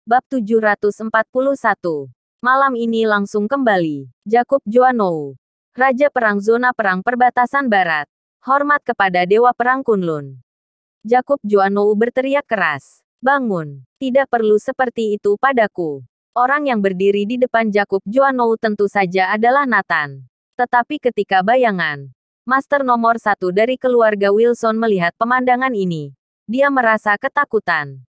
Bab 741. Malam ini langsung kembali. Jakub Juanou, Raja Perang Zona Perang Perbatasan Barat. Hormat kepada Dewa Perang Kunlun. Jakub Juanou berteriak keras. Bangun. Tidak perlu seperti itu padaku. Orang yang berdiri di depan Jakub Juanou tentu saja adalah Nathan. Tetapi ketika bayangan Master nomor 1 dari keluarga Wilson melihat pemandangan ini, dia merasa ketakutan.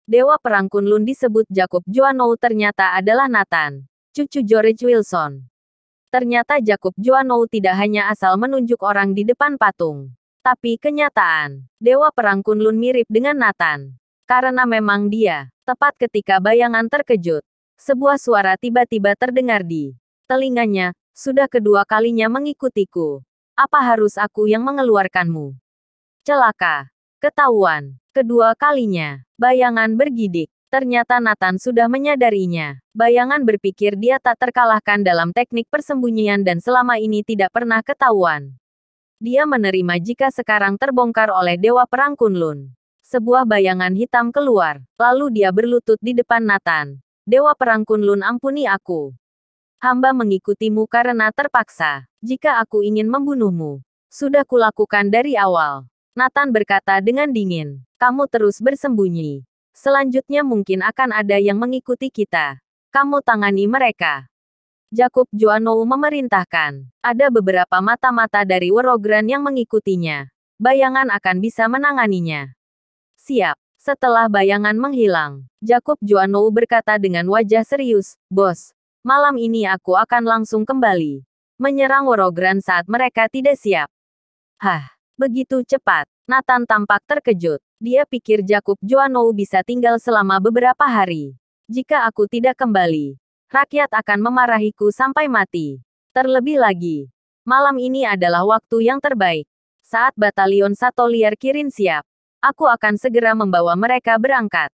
Dewa Perang Kunlun disebut Jakub Juanou ternyata adalah Nathan, cucu George Wilson. Ternyata Jakub Juanou tidak hanya asal menunjuk orang di depan patung. Tapi kenyataan, Dewa Perang Kunlun mirip dengan Nathan. Karena memang dia, tepat ketika bayangan terkejut, sebuah suara tiba-tiba terdengar di telinganya, sudah kedua kalinya mengikutiku. Apa harus aku yang mengeluarkanmu? Celaka. Ketahuan. Kedua kalinya. Bayangan bergidik. Ternyata Nathan sudah menyadarinya. Bayangan berpikir dia tak terkalahkan dalam teknik persembunyian dan selama ini tidak pernah ketahuan. Dia menerima jika sekarang terbongkar oleh Dewa Perang Kunlun. Sebuah bayangan hitam keluar. Lalu dia berlutut di depan Nathan. Dewa Perang Kunlun, ampuni aku. Hamba mengikutimu karena terpaksa. Jika aku ingin membunuhmu, sudah kulakukan dari awal. Nathan berkata dengan dingin. Kamu terus bersembunyi. Selanjutnya mungkin akan ada yang mengikuti kita. Kamu tangani mereka. Jakub Juanou memerintahkan. Ada beberapa mata-mata dari Worogran yang mengikutinya. Bayangan akan bisa menanganinya. Siap. Setelah bayangan menghilang, Jakub Juanou berkata dengan wajah serius, Bos, malam ini aku akan langsung kembali menyerang Worogran saat mereka tidak siap. Hah. Begitu cepat, Nathan tampak terkejut. Dia pikir Jakub Juanou bisa tinggal selama beberapa hari. Jika aku tidak kembali, rakyat akan memarahiku sampai mati. Terlebih lagi, malam ini adalah waktu yang terbaik. Saat Batalion Satolier Kirin siap, aku akan segera membawa mereka berangkat.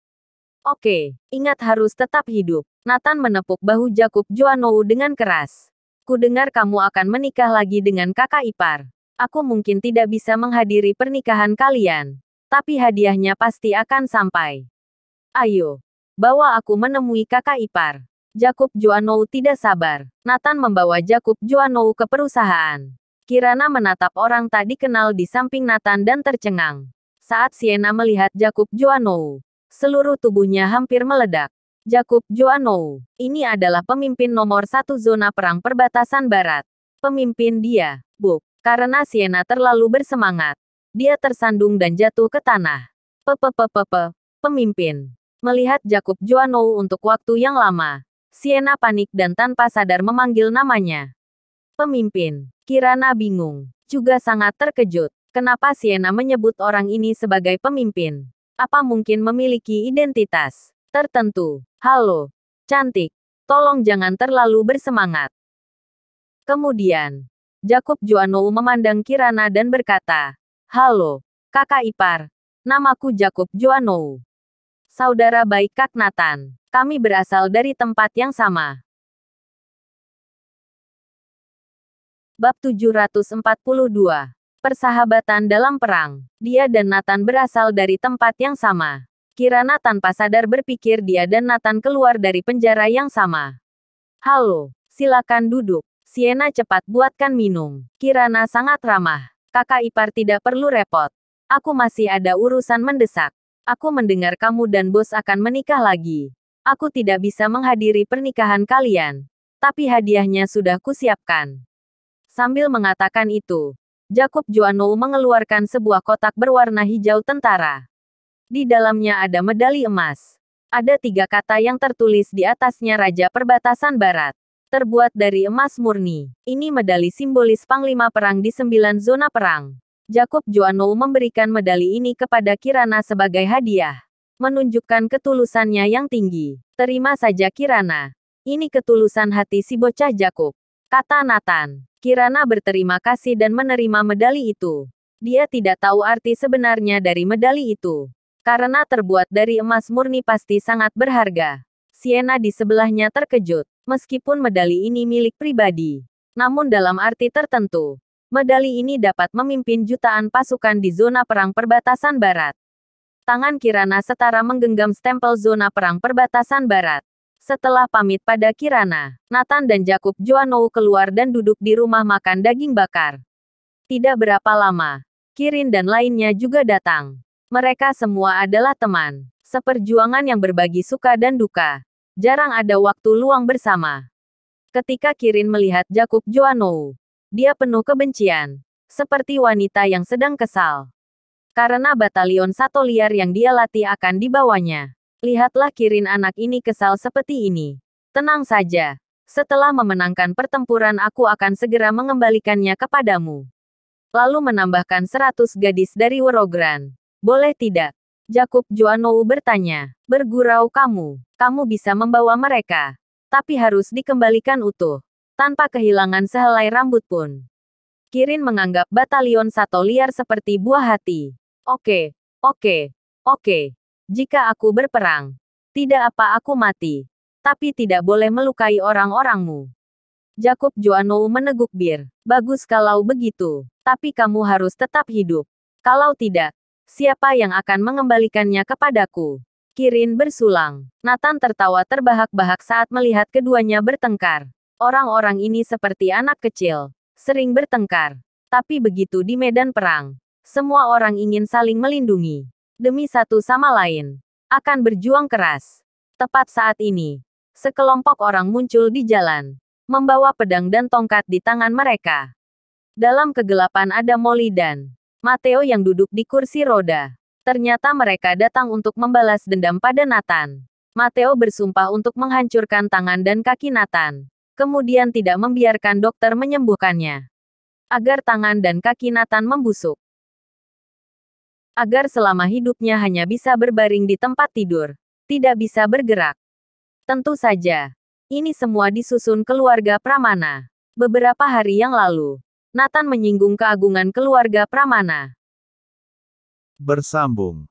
Oke, ingat harus tetap hidup. Nathan menepuk bahu Jakub Juanou dengan keras. Kudengar kamu akan menikah lagi dengan kakak ipar. Aku mungkin tidak bisa menghadiri pernikahan kalian, tapi hadiahnya pasti akan sampai. Ayo, bawa aku menemui kakak ipar. Jakub Juanou tidak sabar. Nathan membawa Jakub Juanou ke perusahaan. Kirana menatap orang tak dikenal di samping Nathan dan tercengang. Saat Sienna melihat Jakub Juanou, seluruh tubuhnya hampir meledak. Jakub Juanou, ini adalah pemimpin nomor 1 zona perang perbatasan barat. Pemimpin dia, Buk. Karena Sienna terlalu bersemangat, dia tersandung dan jatuh ke tanah. Pemimpin. Melihat Jakub Juanou untuk waktu yang lama, Sienna panik dan tanpa sadar memanggil namanya. Pemimpin. Kirana bingung, juga sangat terkejut. Kenapa Sienna menyebut orang ini sebagai pemimpin? Apa mungkin memiliki identitas tertentu? Halo, cantik. Tolong jangan terlalu bersemangat. Kemudian, Jakub Juanou memandang Kirana dan berkata, Halo, kakak ipar. Namaku Jakub Juanou. Saudara baik Kak Nathan. Kami berasal dari tempat yang sama. Bab 742. Persahabatan dalam perang. Dia dan Nathan berasal dari tempat yang sama. Kirana tanpa sadar berpikir dia dan Nathan keluar dari penjara yang sama. Halo, silakan duduk. Sienna cepat buatkan minum. Kirana sangat ramah. Kakak ipar tidak perlu repot. Aku masih ada urusan mendesak. Aku mendengar kamu dan bos akan menikah lagi. Aku tidak bisa menghadiri pernikahan kalian. Tapi hadiahnya sudah kusiapkan. Sambil mengatakan itu, Jakub Juanou mengeluarkan sebuah kotak berwarna hijau tentara. Di dalamnya ada medali emas. Ada 3 kata yang tertulis di atasnya Raja Perbatasan Barat. Terbuat dari emas murni. Ini medali simbolis Panglima Perang di 9 zona perang. Jakub Juanou memberikan medali ini kepada Kirana sebagai hadiah. Menunjukkan ketulusannya yang tinggi. Terima saja Kirana. Ini ketulusan hati si bocah Jakub, kata Nathan. Kirana berterima kasih dan menerima medali itu. Dia tidak tahu arti sebenarnya dari medali itu. Karena terbuat dari emas murni pasti sangat berharga. Sienna di sebelahnya terkejut. Meskipun medali ini milik pribadi, namun dalam arti tertentu, medali ini dapat memimpin jutaan pasukan di zona perang perbatasan barat. Tangan Kirana setara menggenggam stempel zona perang perbatasan barat. Setelah pamit pada Kirana, Nathan dan Jakub Joannou keluar dan duduk di rumah makan daging bakar. Tidak berapa lama, Kirin dan lainnya juga datang. Mereka semua adalah teman, seperjuangan yang berbagi suka dan duka. Jarang ada waktu luang bersama. Ketika Kirin melihat Jakub Joannou, dia penuh kebencian, seperti wanita yang sedang kesal. Karena batalion Sato liar yang dia latih akan dibawanya. Lihatlah Kirin anak ini kesal seperti ini. Tenang saja. Setelah memenangkan pertempuran aku akan segera mengembalikannya kepadamu. Lalu menambahkan 100 gadis dari Werogran. Boleh tidak? Jakub Joannou bertanya. Bergurau kamu. Kamu bisa membawa mereka. Tapi harus dikembalikan utuh. Tanpa kehilangan sehelai rambut pun. Kirin menganggap batalion Sato liar seperti buah hati. Oke. Jika aku berperang, tidak apa aku mati. Tapi tidak boleh melukai orang-orangmu. Jakub Joannou meneguk bir. Bagus kalau begitu. Tapi kamu harus tetap hidup. Kalau tidak, siapa yang akan mengembalikannya kepadaku? Kirin bersulang. Nathan tertawa terbahak-bahak saat melihat keduanya bertengkar. Orang-orang ini seperti anak kecil. Sering bertengkar. Tapi begitu di medan perang, semua orang ingin saling melindungi. Demi satu sama lain, akan berjuang keras. Tepat saat ini, sekelompok orang muncul di jalan, membawa pedang dan tongkat di tangan mereka. Dalam kegelapan ada Molly dan Matteo yang duduk di kursi roda. Ternyata mereka datang untuk membalas dendam pada Nathan. Matteo bersumpah untuk menghancurkan tangan dan kaki Nathan, kemudian tidak membiarkan dokter menyembuhkannya. Agar tangan dan kaki Nathan membusuk. Agar selama hidupnya hanya bisa berbaring di tempat tidur, tidak bisa bergerak. Tentu saja, ini semua disusun keluarga Pramana. Beberapa hari yang lalu, Nathan menyinggung keagungan keluarga Pramana. Bersambung.